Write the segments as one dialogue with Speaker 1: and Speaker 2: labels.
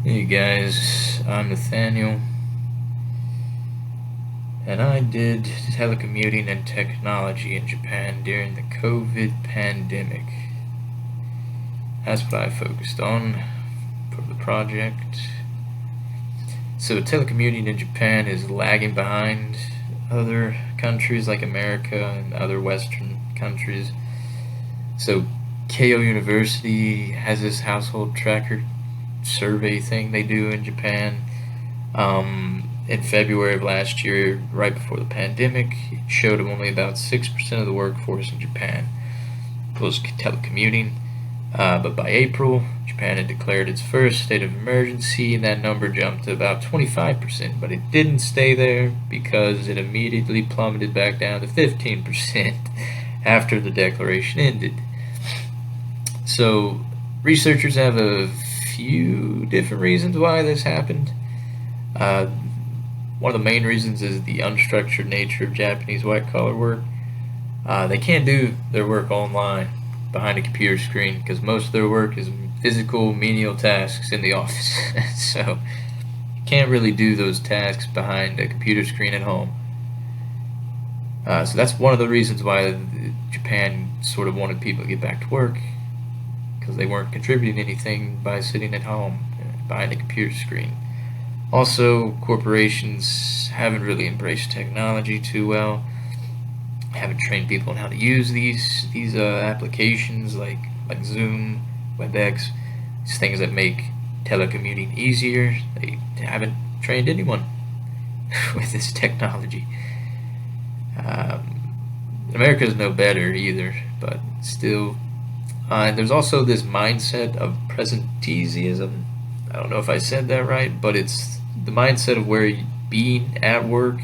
Speaker 1: Hey guys, I'm Nathaniel, and I did telecommuting and technology in Japan during the COVID pandemic. That's what I focused on for the project. So, telecommuting in Japan is lagging behind other countries like America and other Western countries. So, Keio University has this household tracker survey thing they do in Japan. In February of last year, right before the pandemic, it showed only about 6% of the workforce in Japan was telecommuting. But by April, Japan had declared its first state of emergency, and that number jumped to about 25%. But it didn't stay there because it immediately plummeted back down to 15% after the declaration ended. So, researchers have a few different reasons why this happened. Uh, One of the main reasons is the unstructured nature of Japanese white collar work. They can't do their work online behind a computer screen because most of their work is physical, menial tasks in the office. So you can't really do those tasks behind a computer screen at home. So that's one of the reasons why Japan sort of wanted people to get back to work, because they weren't contributing anything by sitting at home behind a computer screen. Also, corporations haven't really embraced technology too well. Haven't trained people on how to use these applications like Zoom, WebEx, these things that make telecommuting easier. They haven't trained anyone with this technology. America's no better either, but still. There's also this mindset of presenteeism. I don't know if I said that right, but it's the mindset of where being at work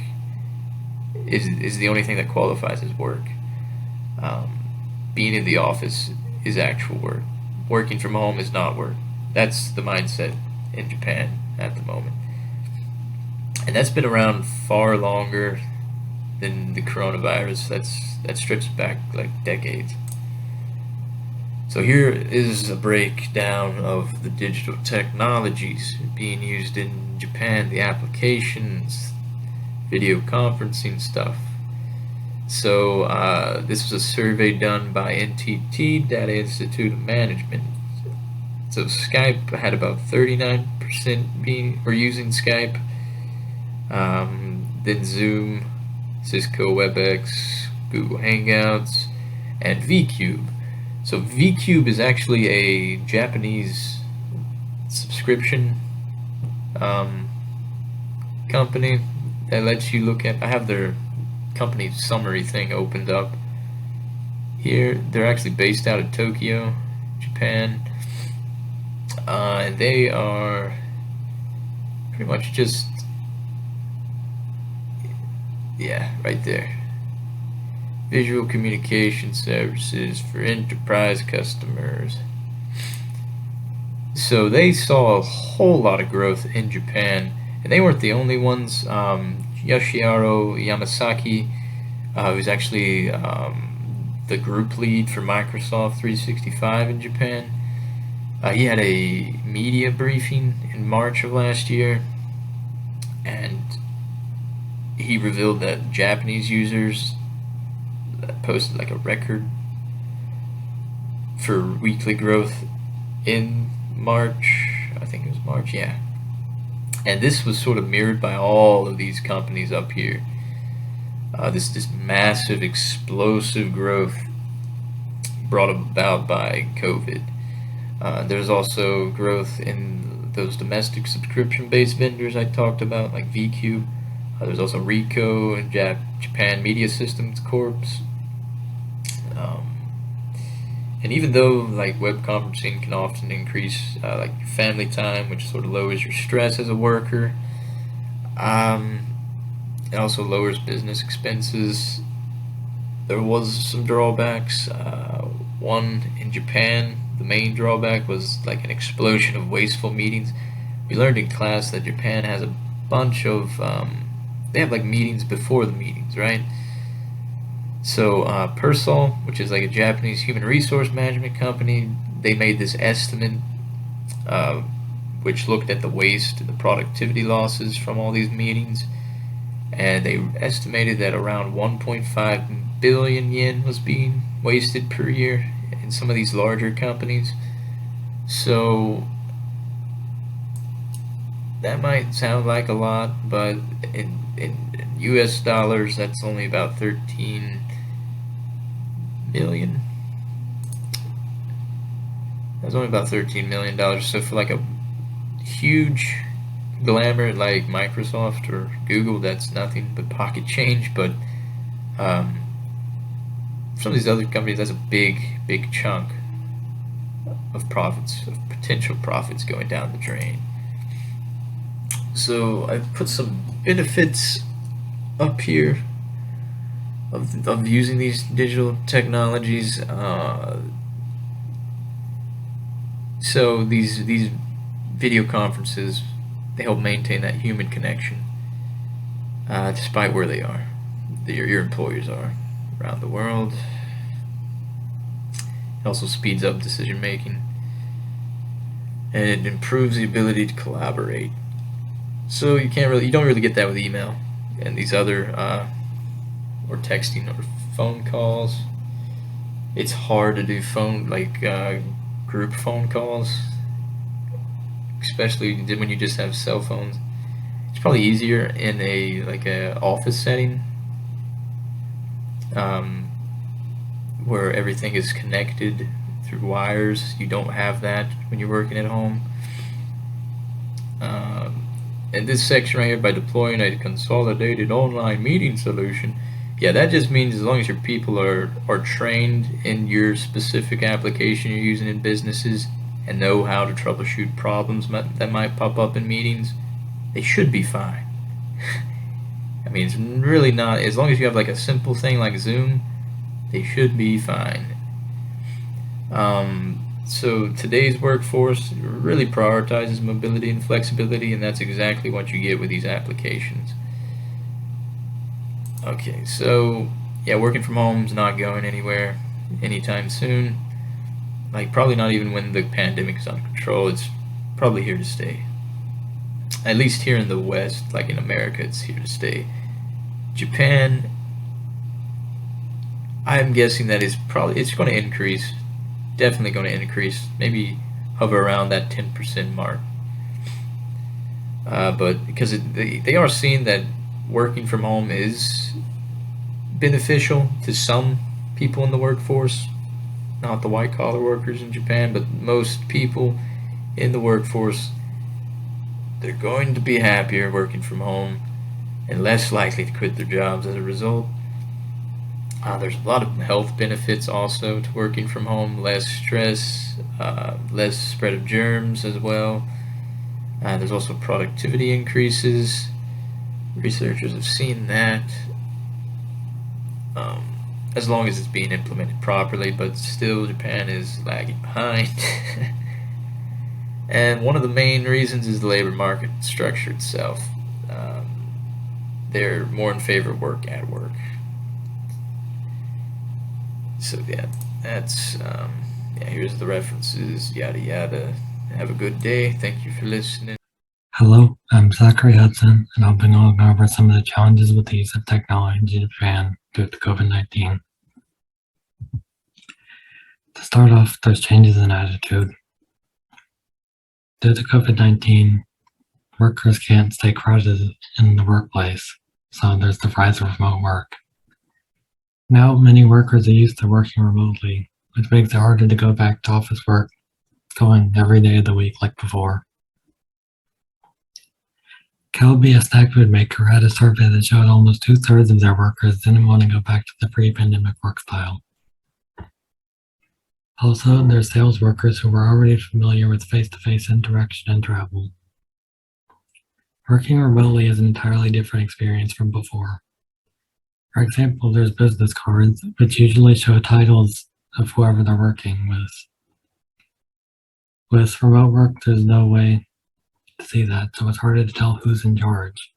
Speaker 1: is the only thing that qualifies as work. Being in the office is actual work. Working from home is not work. That's the mindset in Japan at the moment. And that's been around far longer than the coronavirus. That stretches back like decades. So here is a breakdown of the digital technologies being used in Japan, the applications, video conferencing stuff. So this was a survey done by NTT, Data Institute of Management. So Skype had about 39% using Skype. Then Zoom, Cisco WebEx, Google Hangouts, and VCube. So VCube is actually a Japanese subscription company that lets you look at. I have their company summary thing opened up here. They're actually based out of Tokyo, Japan, and they are pretty much just right there. Visual communication services for enterprise customers. So they saw a whole lot of growth in Japan, and they weren't the only ones. Yoshiharu Yamasaki, who's actually the group lead for Microsoft 365 in Japan, he had a media briefing in March of last year, and he revealed that Japanese users posted like a record for weekly growth in March. I think it was March, yeah. And this was sort of mirrored by all of these companies up here. This massive, explosive growth brought about by COVID. There's also growth in those domestic subscription-based vendors I talked about, like VCube. There's also Ricoh and Japan Media Systems Corp. And even though like web conferencing can often increase like family time, which sort of lowers your stress as a worker, it also lowers business expenses. There was some drawbacks. One in Japan, the main drawback was like an explosion of wasteful meetings. We learned in class that Japan has a bunch of they have like meetings before the meetings, right? So Persol, which is like a Japanese human resource management company, they made this estimate which looked at the waste and the productivity losses from all these meetings, and they estimated that around 1.5 billion yen was being wasted per year in some of these larger companies. So that might sound like a lot, but in US dollars, that's only about 13 million. That's only about $13 million. So for like a huge glamour like Microsoft or Google, that's nothing but pocket change. But um, some of these other companies, that's a big chunk of profits, of potential profits going down the drain. So I put some benefits up here of using these digital technologies. So these video conferences, they help maintain that human connection, despite where they are, your employers are around the world. It also speeds up decision making, and it improves the ability to collaborate. So you don't really get that with email and these other or texting or phone calls. It's hard to do group phone calls, especially when you just have cell phones. It's probably easier in a office setting, where everything is connected through wires. You don't have that when you're working at home. In this section right here, by deploying a consolidated online meeting solution, yeah, that just means as long as your people are trained in your specific application you're using in businesses and know how to troubleshoot problems that might pop up in meetings, they should be fine. I mean, it's really not, as long as you have like a simple thing like Zoom, they should be fine. So today's workforce really prioritizes mobility and flexibility, and that's exactly what you get with these applications. Okay, so yeah, working from home is not going anywhere anytime soon. Like, probably not even when the pandemic is under control. It's probably here to stay. At least here in the West, like in America, it's here to stay. Japan, I'm guessing that it's going to increase. Definitely going to increase. Maybe hover around that 10% mark. But because they are seeing that working from home is beneficial to some people in the workforce, not the white collar workers in Japan, but most people in the workforce, they're going to be happier working from home and less likely to quit their jobs as a result. There's a lot of health benefits also to working from home, less stress, less spread of germs as well. There's also productivity increases. Researchers have seen that, as long as it's being implemented properly, but still Japan is lagging behind. And one of the main reasons is the labor market structure itself. They're more in favor of work at work. So yeah, that's here's the references, yada yada. Have a good day. Thank you for listening.
Speaker 2: Hello, I'm Zachary Hudson, and I'll be going over some of the challenges with the use of technology in Japan due to COVID-19. To start off, there's changes in attitude. Due to COVID-19, workers can't stay crowded in the workplace, so there's the rise of remote work. Now, many workers are used to working remotely, which makes it harder to go back to office work, going every day of the week like before. Calbee, a snack food maker, had a survey that showed almost 2/3 of their workers didn't want to go back to the pre-pandemic work style. Also, there's sales workers who were already familiar with face-to-face interaction and travel. Working remotely is an entirely different experience from before. For example, there's business cards, which usually show titles of whoever they're working with. With remote work, there's no way to see that, so it's harder to tell who's in charge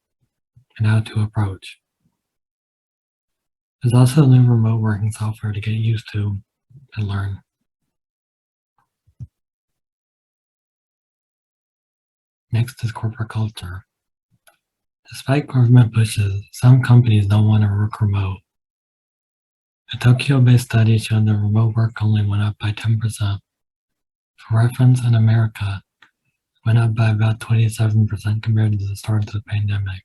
Speaker 2: and how to approach. There's also new remote working software to get used to and learn. Next is corporate culture. Despite government pushes, some companies don't want to work remote. A Tokyo-based study showed that remote work only went up by 10%. For reference, in America, it went up by about 27% compared to the start of the pandemic.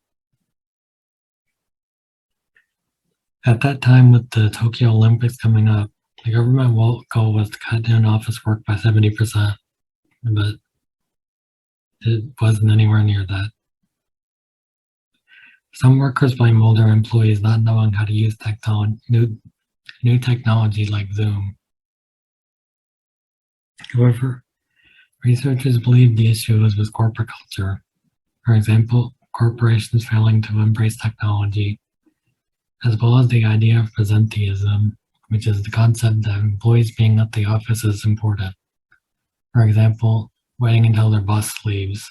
Speaker 2: At that time, with the Tokyo Olympics coming up, the government goal was to cut down office work by 70%, but it wasn't anywhere near that. Some workers blame older employees not knowing how to use new technology like Zoom. However, researchers believe the issue is with corporate culture. For example, corporations failing to embrace technology, as well as the idea of presenteeism, which is the concept that employees being at the office is important. For example, waiting until their boss leaves.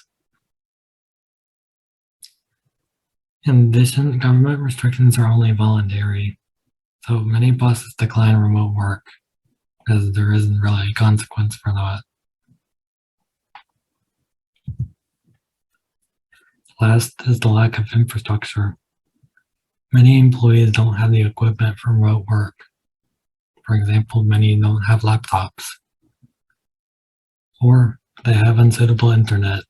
Speaker 2: In addition, government restrictions are only voluntary, so many bosses decline remote work because there isn't really a consequence for that. Last is the lack of infrastructure. Many employees don't have the equipment for remote work. For example, many don't have laptops, or they have unsuitable internet.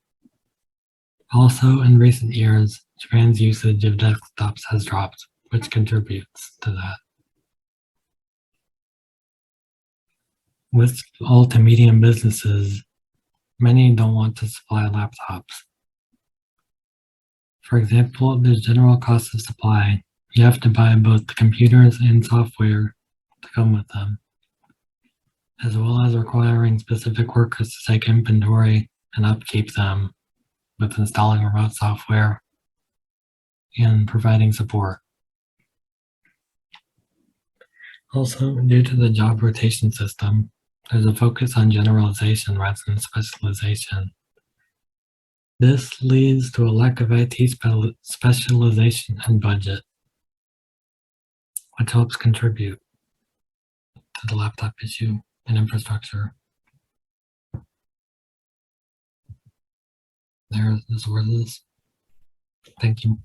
Speaker 2: Also, in recent years, Japan's usage of desktops has dropped, which contributes to that. With small to medium businesses, many don't want to supply laptops. For example, there's general cost of supply. You have to buy both the computers and software to come with them, as well as requiring specific workers to take inventory and upkeep them with installing remote software and providing support. Also, due to the job rotation system, there's a focus on generalization rather than specialization. This leads to a lack of IT specialization and budget, which helps contribute to the laptop issue and infrastructure. There is this. Thank you.